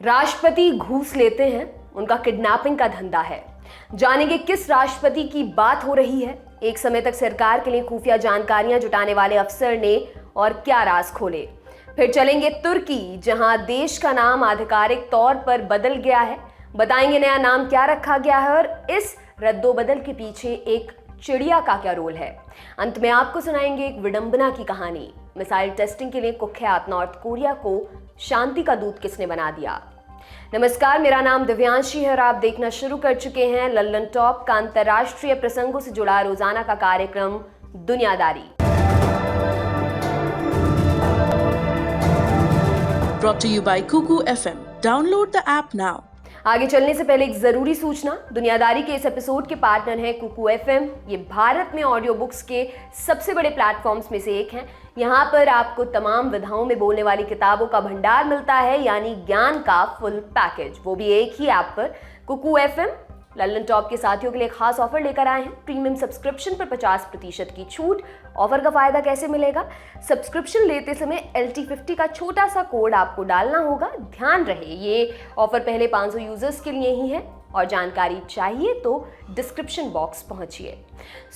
राष्ट्रपति घूस लेते हैं, उनका किडनैपिंग का धंधा है। जानेंगे किस राष्ट्रपति की बात हो रही है। एक समय तक सरकार के लिए खुफिया जानकारियां जुटाने वाले अफसर ने और क्या राज खोले। फिर चलेंगे तुर्की, जहां देश का नाम आधिकारिक तौर पर बदल गया है। बताएंगे नया नाम क्या रखा गया है और इस रद्दोबदल के पीछे एक चिड़िया का क्या रोल है। अंत में आपको सुनाएंगे एक विडंबना की कहानी। मिसाइल टेस्टिंग के लिए कुख्यात नॉर्थ कोरिया को शांति का दूत किसने बना दिया। नमस्कार, मेरा नाम दिव्यांशी है और आप देखना शुरू कर चुके हैं लल्लन टॉप का अंतर्राष्ट्रीय प्रसंगों से जुड़ा रोजाना का कार्यक्रम दुनियादारी। Brought to you by Kuku FM. Download the app now. आगे चलने से पहले एक जरूरी सूचना। दुनियादारी के इस एपिसोड के पार्टनर है कुकू एफएम। ये भारत में ऑडियो बुक्स के सबसे बड़े प्लेटफॉर्म्स में से एक हैं। यहाँ पर आपको तमाम विधाओं में बोलने वाली किताबों का भंडार मिलता है, यानी ज्ञान का फुल पैकेज, वो भी एक ही ऐप पर। कुकू एफएम लल्लन टॉप के साथियों के लिए खास ऑफर लेकर आए हैं। प्रीमियम सब्सक्रिप्शन पर 50% की छूट। ऑफर का फायदा कैसे मिलेगा? सब्सक्रिप्शन लेते समय LT50 का छोटा सा कोड आपको डालना होगा। ध्यान रहे, ये ऑफर पहले 500 यूजर्स के लिए ही है और जानकारी चाहिए तो डिस्क्रिप्शन बॉक्स पहुंचिए।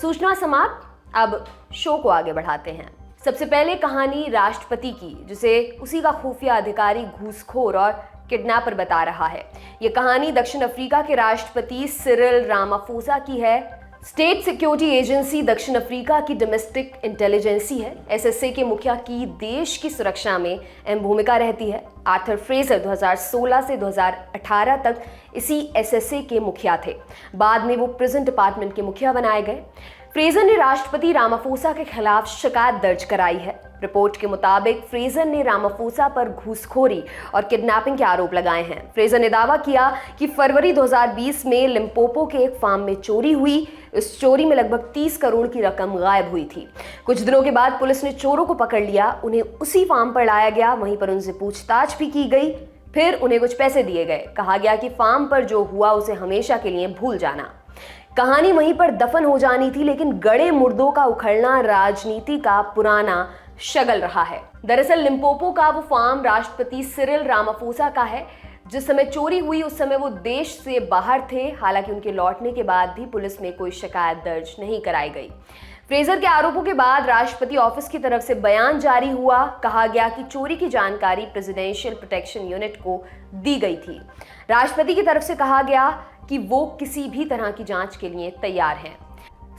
सूचना समाप्त, अब शो को आगे बढ़ाते हैं। सबसे पहले कहानी राष्ट्रपति की, जिसे उसी का खुफिया अधिकारी घूसखोर और किडनैपर बता रहा है। यह कहानी दक्षिण अफ्रीका के राष्ट्रपति सिरिल रामाफोसा की है। स्टेट सिक्योरिटी एजेंसी दक्षिण अफ्रीका की डोमेस्टिक इंटेलिजेंसी है। SSA के मुखिया की देश की सुरक्षा में अहम भूमिका रहती है। आर्थर फ्रेजर 2016 से 2018 तक इसी SSA के मुखिया थे। बाद में वो प्रिजन डिपार्टमेंट के मुखिया बनाए गए। फ्रेजर ने राष्ट्रपति रामाफोसा के खिलाफ शिकायत दर्ज कराई है। रिपोर्ट के मुताबिक फ्रेजर ने रामाफोसा पर घूसखोरी और किडनैपिंग के आरोप लगाए हैं। फ्रेजर ने दावा किया कि फरवरी 2020 में लिम्पोपो के एक फार्म में चोरी हुई। इस चोरी में लगभग 30 करोड़ की रकम गायब हुई थी। कुछ दिनों के बाद पुलिस ने चोरों को पकड़ लिया। उन्हें उसी फार्म पर लाया गया, वहीं पर उनसे पूछताछ भी की गई। फिर उन्हें कुछ पैसे दिए गए। कहा गया कि फार्म पर जो हुआ उसे हमेशा के लिए भूल जाना। कहानी वहीं पर दफन हो जानी थी, लेकिन गड़े मुर्दों का उखड़ना राजनीति का पुराना शगल रहा है। दरअसल लिम्पोपो का वो फार्म राष्ट्रपति सिरिल रामाफोसा का है। जिस समय चोरी हुई उस समय वो देश से बाहर थे। हालांकि उनके लौटने के बाद भी पुलिस में कोई शिकायत दर्ज नहीं कराई गई। फ्रेजर के आरोपों के बाद राष्ट्रपति ऑफिस की तरफ से बयान जारी हुआ। कहा गया कि चोरी की जानकारी प्रेसिडेंशियल प्रोटेक्शन यूनिट को दी गई थी। राष्ट्रपति की तरफ से कहा गया कि वो किसी भी तरह की जांच के लिए तैयार हैं।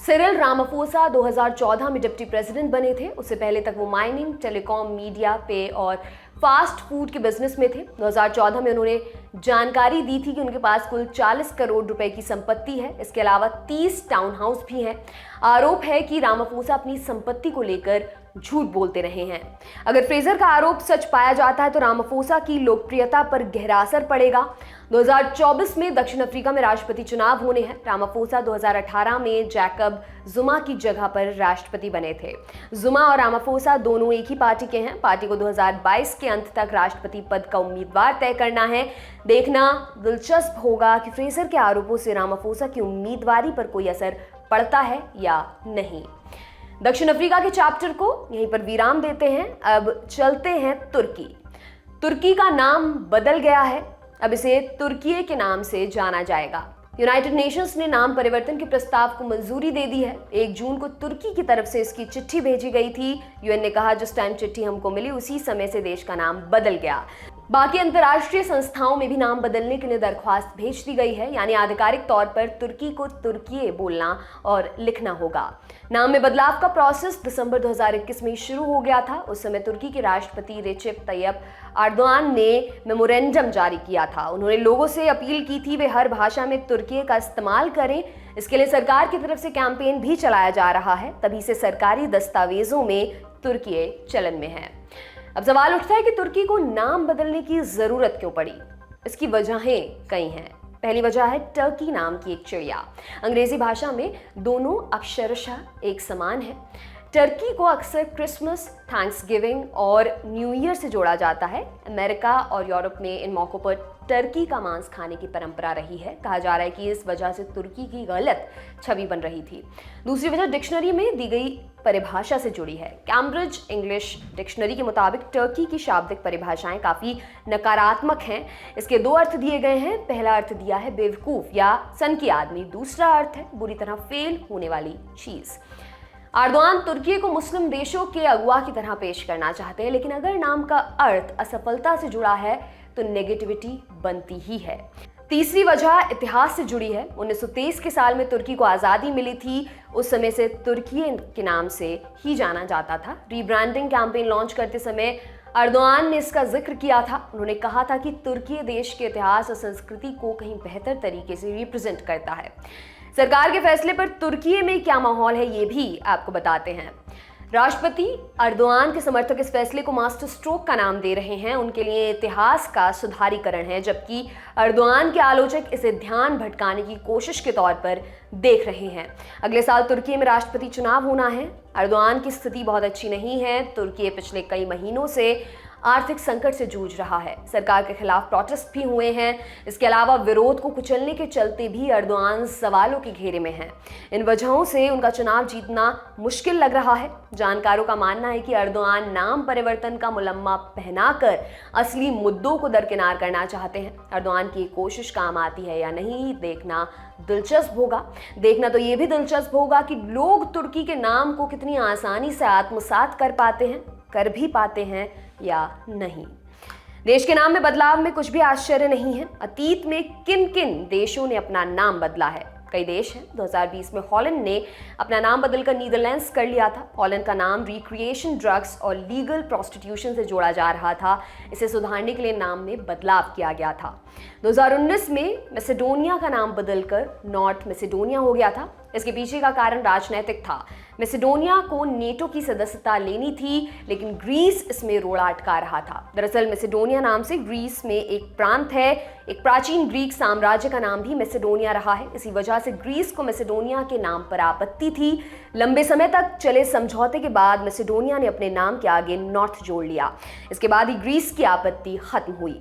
सिरिल रामाफोसा 2014 में डिप्टी प्रेसिडेंट बने थे। उससे पहले तक वो माइनिंग, टेलीकॉम, मीडिया, पे और फास्ट फूड के बिजनेस में थे। 2014 में उन्होंने जानकारी दी थी कि उनके पास कुल 40 करोड़ रुपए की संपत्ति है। इसके अलावा 30 टाउन हाउस भी हैं। आरोप है कि रामाफोसा अपनी संपत्ति को लेकर झूठ बोलते रहे हैं। अगर फ्रेजर का आरोप सच पाया जाता है तो रामाफोसा की लोकप्रियता पर गहरा असर पड़ेगा। 2024 में दक्षिण अफ्रीका में राष्ट्रपति चुनाव होने हैं। रामाफोसा 2018 में जैकब जुमा की जगह पर राष्ट्रपति बने थे। जुमा और रामाफोसा दोनों एक ही पार्टी के हैं। पार्टी को 2022 के अंत तक राष्ट्रपति पद का उम्मीदवार तय करना है। देखना दिलचस्प होगा कि फ्रेजर के आरोपों से रामाफोसा की उम्मीदवारी पर कोई असर पड़ता है या नहीं। दक्षिण अफ्रीका के चैप्टर को यहीं पर विराम देते हैं। अब चलते हैं तुर्की। तुर्की का नाम बदल गया है। अब इसे तुर्की के नाम से जाना जाएगा। यूनाइटेड नेशंस ने नाम परिवर्तन के प्रस्ताव को मंजूरी दे दी है। 1 जून को तुर्की की तरफ से इसकी चिट्ठी भेजी गई थी। यूएन ने कहा जिस टाइम चिट्ठी हमको मिली उसी समय से देश का नाम बदल गया। बाकी अंतर्राष्ट्रीय संस्थाओं में भी नाम बदलने के लिए दरख्वास्त भेज दी गई है, यानी आधिकारिक तौर पर तुर्की को तुर्की बोलना और लिखना होगा। नाम में बदलाव का प्रोसेस दिसंबर 2021 में शुरू हो गया था। उस समय तुर्की के राष्ट्रपति रेसिप तैयब एर्दोआन ने मेमोरेंडम जारी किया था। उन्होंने लोगों से अपील की थी वे हर भाषा में तुर्की का इस्तेमाल करें। इसके लिए सरकार की तरफ से कैंपेन भी चलाया जा रहा है। तभी से सरकारी दस्तावेजों में तुर्की चलन में है। अब सवाल उठता है कि तुर्की को नाम बदलने की जरूरत क्यों पड़ी। इसकी वजहें कई हैं। पहली वजह है टर्की नाम की एक चिड़िया। अंग्रेजी भाषा में दोनों अक्षरशः एक समान है। टर्की को अक्सर क्रिसमस, थैंक्सगिविंग और न्यू ईयर से जोड़ा जाता है। अमेरिका और यूरोप में इन मौक़ों पर टर्की का मांस खाने की परंपरा रही है। कहा जा रहा है कि इस वजह से तुर्की की गलत छवि बन रही थी। दूसरी वजह डिक्शनरी में दी गई परिभाषा से जुड़ी है। कैम्ब्रिज इंग्लिश डिक्शनरी के मुताबिक टर्की की शाब्दिक परिभाषाएं काफ़ी नकारात्मक हैं। इसके दो अर्थ दिए गए हैं। पहला अर्थ दिया है बेवकूफ़ या सनकी आदमी, दूसरा अर्थ है बुरी तरह फेल होने वाली चीज़। अर्दोआन तुर्की को मुस्लिम देशों के अगुआ की तरह पेश करना चाहते हैं, लेकिन अगर नाम का अर्थ असफलता से जुड़ा है तो नेगेटिविटी बनती ही है। तीसरी वजह इतिहास से जुड़ी है। 1923 के साल में तुर्की को आज़ादी मिली थी। उस समय से तुर्की के नाम से ही जाना जाता था। रीब्रांडिंग कैंपेन लॉन्च करते समय अर्दोआन ने इसका जिक्र किया था। उन्होंने कहा था कि तुर्की देश के इतिहास और संस्कृति को कहीं बेहतर तरीके से रिप्रेजेंट करता है। सरकार के फैसले पर तुर्की में क्या माहौल है ये भी आपको बताते हैं। राष्ट्रपति अर्दोआन के समर्थक इस फैसले को मास्टर स्ट्रोक का नाम दे रहे हैं। उनके लिए इतिहास का सुधारीकरण है, जबकि अर्दोआन के आलोचक इसे ध्यान भटकाने की कोशिश के तौर पर देख रहे हैं। अगले साल तुर्की में राष्ट्रपति चुनाव होना है। अर्दोआन की स्थिति बहुत अच्छी नहीं है। तुर्की पिछले कई महीनों से आर्थिक संकट से जूझ रहा है। सरकार के खिलाफ प्रोटेस्ट भी हुए हैं। इसके अलावा विरोध को कुचलने के चलते भी अर्दोआन सवालों के घेरे में हैं। इन वजहों से उनका चुनाव जीतना मुश्किल लग रहा है। जानकारों का मानना है कि अर्दोआन नाम परिवर्तन का मुलम्मा पहनाकर असली मुद्दों को दरकिनार करना चाहते हैं। अर्दोआन की कोशिश काम आती है या नहीं, देखना दिलचस्प होगा। देखना तो ये भी दिलचस्प होगा कि लोग तुर्की के नाम को कितनी आसानी से आत्मसात कर भी पाते हैं या नहीं। देश के नाम में बदलाव में कुछ भी आश्चर्य नहीं है। अतीत में किन किन देशों ने अपना नाम बदला है? कई देश हैं। 2020 में हॉलैंड ने अपना नाम बदलकर नीदरलैंड्स कर लिया था। हॉलैंड का नाम रिक्रिएशन ड्रग्स और लीगल प्रोस्टिट्यूशन से जोड़ा जा रहा था। इसे सुधारने के लिए नाम में बदलाव किया गया था। 2019 में मैसेडोनिया का नाम बदलकर नॉर्थ मैसेडोनिया हो गया था। इसके पीछे का कारण राजनैतिक था। मैसेडोनिया को नेटो की सदस्यता लेनी थी, लेकिन ग्रीस इसमें रोड़ा अटका रहा था। दरअसल मैसेडोनिया नाम से ग्रीस में एक प्रांत है। एक प्राचीन ग्रीक साम्राज्य का नाम भी मैसेडोनिया रहा है। इसी वजह से ग्रीस को मैसेडोनिया के नाम पर आपत्ति थी। लंबे समय तक चले समझौते के बाद मैसेडोनिया ने अपने नाम के आगे नॉर्थ जोड़ लिया। इसके बाद ही ग्रीस की आपत्ति खत्म हुई।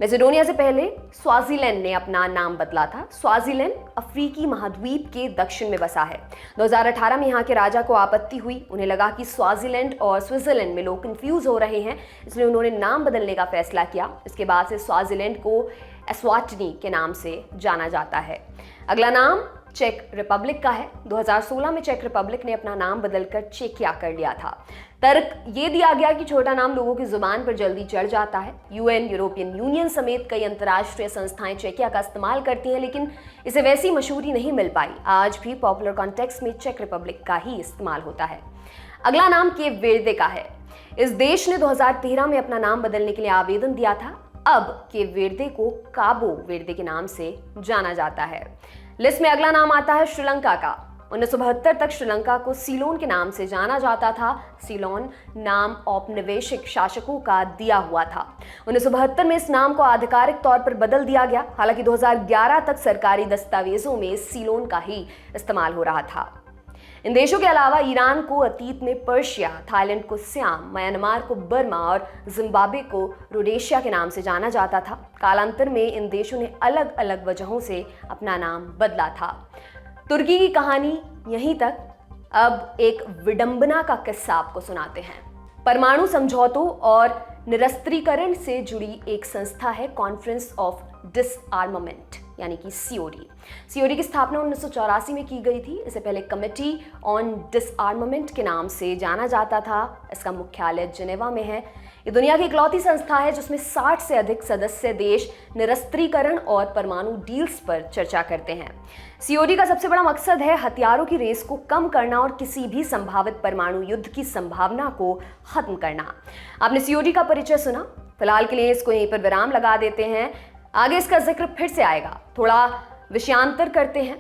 मैसेडोनिया से पहले स्वाजीलैंड ने अपना नाम बदला था। स्वाजीलैंड अफ्रीकी महाद्वीप के दक्षिण में बसा है। 2018 में यहाँ के राजा को आपत्ति हुई। उन्हें लगा कि स्वाजीलैंड और स्विट्जरलैंड में लोग कंफ्यूज हो रहे हैं, इसलिए उन्होंने नाम बदलने का फैसला किया। इसके बाद से स्वाजीलैंड को एस्वाटिनी के नाम से जाना जाता है। अगला नाम चेक रिपब्लिक का है। 2016 में चेक रिपब्लिक ने अपना नाम बदलकर चेकिया कर लिया था। तर्क ये दिया गया कि छोटा नाम लोगों की जुबान पर जल्दी चढ़ जाता है। यूएन, यूरोपियन यूनियन समेत कई अंतर्राष्ट्रीय संस्थाएं चेकिया का इस्तेमाल करती हैं, लेकिन इसे वैसी मशहूरी नहीं मिल पाई। आज भी पॉपुलर कॉन्टेक्स्ट में चेक रिपब्लिक का ही इस्तेमाल होता है। अगला नाम केप वेर्दे का है। इस देश ने 2013 में अपना नाम बदलने के लिए आवेदन दिया था। अब केप वेर्दे को काबो वेर्दे के नाम से जाना जाता है। लिस्ट में अगला नाम आता है श्रीलंका का। 1972 तक श्रीलंका को सीलोन के नाम से जाना जाता था। सीलोन नाम औपनिवेशिक शासकों का दिया हुआ था। 1972 में इस नाम को आधिकारिक तौर पर बदल दिया गया। हालांकि 2011 तक सरकारी दस्तावेजों में सीलोन का ही इस्तेमाल हो रहा था। इन देशों के अलावा ईरान को अतीत में पर्शिया, थाईलैंड को सियाम, म्यांमार को बर्मा और जिम्बाब्वे को रोडेशिया के नाम से जाना जाता था। कालांतर में इन देशों ने अलग अलग वजहों से अपना नाम बदला था। तुर्की की कहानी यहीं तक। अब एक विडंबना का किस्सा आपको सुनाते हैं। परमाणु समझौतों और निरस्त्रीकरण से जुड़ी एक संस्था है कॉन्फ्रेंस ऑफ डिसआर्मामेंट, यानी कि सीओडी। सीओडी की स्थापना 1984 में की गई थी। इससे पहले कमेटी ऑन डिसआर्मामेंट के नाम से जाना जाता था। इसका मुख्यालय जिनेवा में है। ये दुनिया की इकलौती संस्था है जिसमें 60 से अधिक सदस्य देश निरस्त्रीकरण और परमाणु डील्स पर चर्चा करते हैं। सीओडी का सबसे बड़ा मकसद है हथियारों की रेस को कम करना और किसी भी संभावित परमाणु युद्ध की संभावना को खत्म करना। आपने सीओडी का परिचय सुना। फिलहाल के लिए इसको यहीं पर विराम लगा देते हैं। आगे इसका जिक्र फिर से आएगा। थोड़ा विषयांतर करते हैं।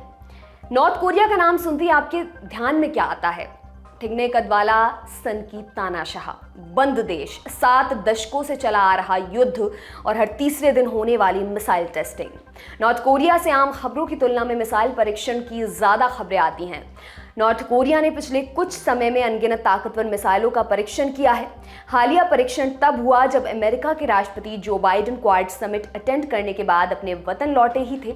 नॉर्थ कोरिया का नाम सुनते ही आपके ध्यान में क्या आता है? ठिगने कद वाला, सन की तानाशाह, बंद देश, 7 दशकों से चला आ रहा युद्ध और हर तीसरे दिन होने वाली मिसाइल टेस्टिंग। नॉर्थ कोरिया से आम खबरों की तुलना में मिसाइल परीक्षण की ज़्यादा खबरें आती हैं। नॉर्थ कोरिया ने पिछले कुछ समय में अनगिनत ताकतवर मिसाइलों का परीक्षण किया है। हालिया परीक्षण तब हुआ जब अमेरिका के राष्ट्रपति Joe Biden quad summit attend करने के बाद अपने वतन लौटे ही थे।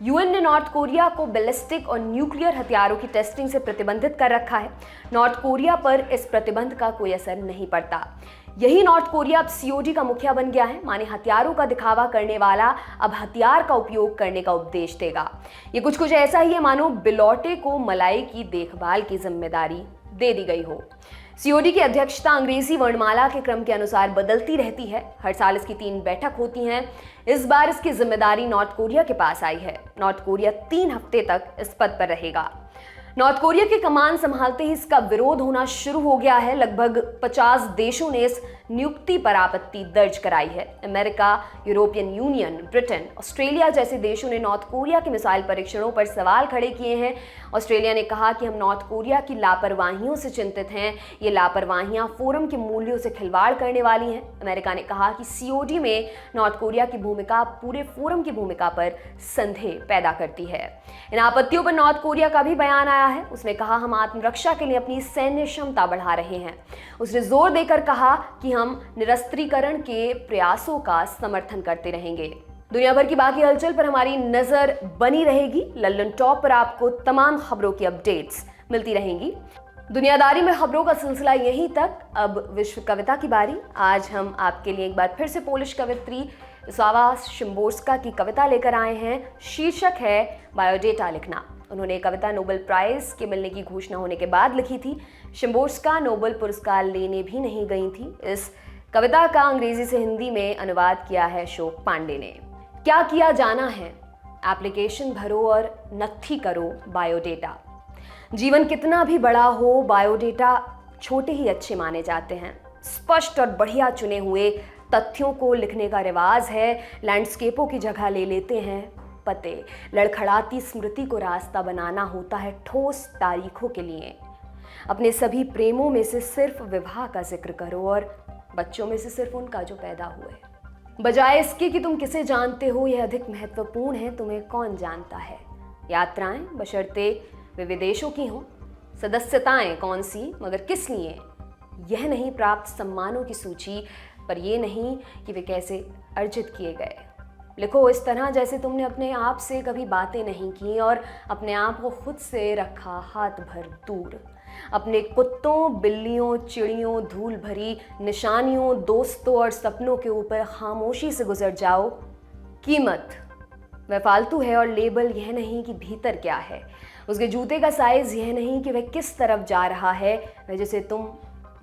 यूएन ने नॉर्थ कोरिया को बैलिस्टिक और न्यूक्लियर हथियारों की टेस्टिंग से प्रतिबंधित कर रखा है। नॉर्थ कोरिया पर इस प्रतिबंध का कोई असर नहीं पड़ता। यही नॉर्थ कोरिया अब सीओडी का मुखिया बन गया है, माने हथियारों का दिखावा करने वाला अब हथियार का उपयोग करने का उपदेश देगा। ये कुछ ऐसा ही है मानो बिलौटे को मलाई की देखभाल की जिम्मेदारी दे दी गई हो। सीओडी की अध्यक्षता अंग्रेजी वर्णमाला के क्रम के अनुसार बदलती रहती है। हर साल इसकी 3 बैठक होती हैं। इस बार इसकी जिम्मेदारी नॉर्थ कोरिया के पास आई है। नॉर्थ कोरिया 3 हफ्ते तक इस पद पर रहेगा। नॉर्थ कोरिया की कमान संभालते ही इसका विरोध होना शुरू हो गया है। लगभग 50 देशों ने इस नियुक्ति पर आपत्ति दर्ज कराई है। America, European union, Britain, Australia जैसे देशों ने नॉर्थ कोरिया के मिसाइल परीक्षणों पर सवाल खड़े किए हैं। ऑस्ट्रेलिया ने कहा कि हम नॉर्थ कोरिया की लापरवाहियों से चिंतित हैं। ये लापरवाहियां फोरम के मूल्यों से खिलवाड़ करने वाली हैं। अमेरिका ने कहा कि सीओडी में नॉर्थ कोरिया की भूमिका पूरे फोरम की भूमिका पर संदेह पैदा करती है। इन आपत्तियों पर नॉर्थ कोरिया का भी बयान आया है। उसने कहा, हम आत्मरक्षा के लिए अपनी सैन्य क्षमता बढ़ा रहे हैं। उसने जोर देकर कहा कि हम निरस्त्रीकरण के प्रयासों का समर्थन करते रहेंगे। दुनिया भर की बाकी हलचल पर हमारी नजर बनी रहेगी। लल्लन टॉप पर आपको तमाम खबरों की अपडेट्स मिलती रहेंगी। दुनियादारी में खबरों का सिलसिला यहीं तक। अब विश्व कविता की बारी। आज हम आपके लिए एक बार फिर से पोलिश कवित्री स्लावा शिम्बोर्स्का की कविता लेकर आए हैं। शीर्षक है बायोडेटा लिखना। उन्होंने कविता नोबेल प्राइज के मिलने की घोषणा होने के बाद लिखी थी। शिम्बोर्स्का नोबेल पुरस्कार लेने भी नहीं गई थी। इस कविता का अंग्रेजी से हिंदी में अनुवाद किया है अशोक पांडे ने। क्या किया जाना है, एप्लीकेशन भरो और नत्थी करो बायोडेटा। जीवन कितना भी बड़ा हो, बायोडेटा छोटे ही अच्छे माने जाते हैं। स्पष्ट और बढ़िया चुने हुए तथ्यों को लिखने का रिवाज है। लैंडस्केपों की जगह ले लेते हैं पते। लड़खड़ाती स्मृति को रास्ता बनाना होता है ठोस तारीखों के लिए। अपने सभी प्रेमों में से सिर्फ विवाह का जिक्र करो और बच्चों में से सिर्फ उनका जो पैदा हुए। बजाय इसके कि तुम किसे जानते हो, यह अधिक महत्वपूर्ण है तुम्हें कौन जानता है। यात्राएं बशर्ते वे विदेशों की हों, सदस्यताएं कौन सी मगर किस लिए, यह नहीं प्राप्त सम्मानों की सूची, पर यह नहीं कि वे कैसे अर्जित किए गए। लिखो इस तरह जैसे तुमने अपने आप से कभी बातें नहीं की और अपने आप को खुद से रखा हाथ भर दूर। अपने कुत्तों, बिल्लियों, चिड़ियों, धूल भरी निशानियों, दोस्तों और सपनों के ऊपर खामोशी से गुजर जाओ। कीमत वह फालतू है और लेबल यह नहीं कि भीतर क्या है। उसके जूते का साइज यह नहीं कि वह किस तरफ जा रहा है, वह जिसे तुम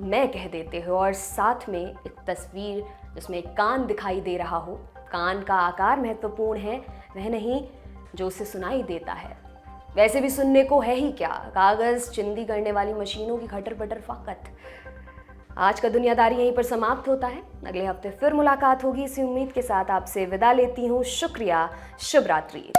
मैं कह देते हो। और साथ में एक तस्वीर जिसमें एक कान दिखाई दे रहा हो। कान का आकार महत्वपूर्ण है, वह नहीं जो उसे सुनाई देता है। वैसे भी सुनने को है ही क्या, कागज चिंदी करने वाली मशीनों की खटर पटर फाकत। आज का दुनियादारी यहीं पर समाप्त होता है। अगले हफ्ते फिर मुलाकात होगी। इसी उम्मीद के साथ आपसे विदा लेती हूँ। शुक्रिया, शुभ रात्रि।